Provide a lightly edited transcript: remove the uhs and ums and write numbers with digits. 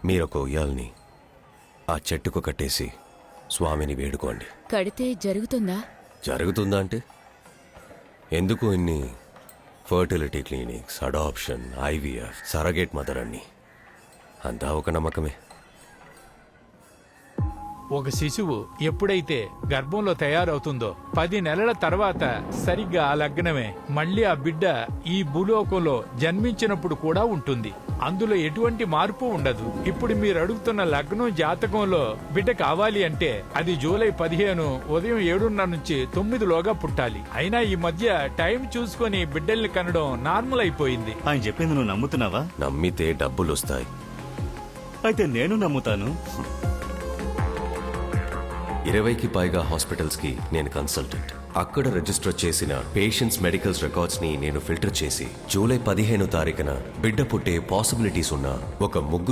మీరొక ఉయ్యాల్ని ఆ చెట్టుకు కట్టేసి స్వామిని వేడుకోండి. కడితే జరుగుతుందా? జరుగుతుందా అంటే ఎందుకు ఇన్ని fertility clinics, adoption, IVF, surrogate mother అన్ని అంతా ఒక నమ్మకమే. ఒక శిశువు ఎప్పుడైతే గర్భంలో తయారవుతుందో 10 నెలల తర్వాత సరిగ్గా ఆ లగ్నమే మళ్ళీ ఆ బిడ్డ ఈ భూలోకంలో జన్మించినప్పుడు కూడా ఉంటుంది. అందులో ఎటువంటి మార్పు ఉండదు. ఇప్పుడు మీరు అడుగుతున్న లగ్నం జాతకంలో బిడ్డ కావాలి అంటే అది జూలై 15 ఉదయం 7:30 నుంచి 9లోగా పుట్టాలి. అయినా ఈ మధ్య టైం చూసుకొని బిడ్డల్ని కనడం నార్మల్ అయిపోయింది. ఆయన చెప్పింది నువ్వు నమ్ముతున్నావా? నమ్మితే డబ్బులు వస్తాయి. అయితే నేను నమ్ముతాను. 20కి పైగా హాస్పిటల్స్కి నేను కన్సల్టెంట్. అక్కడ రిజిస్టర్ చేసిన పేషెంట్స్ మెడికల్స్ రికార్డ్స్ని నేను ఫిల్టర్ చేసి జూలై 15 తారీఖున బిడ్డ పుట్టే పాసిబిలిటీస్ ఉన్న ఒక 3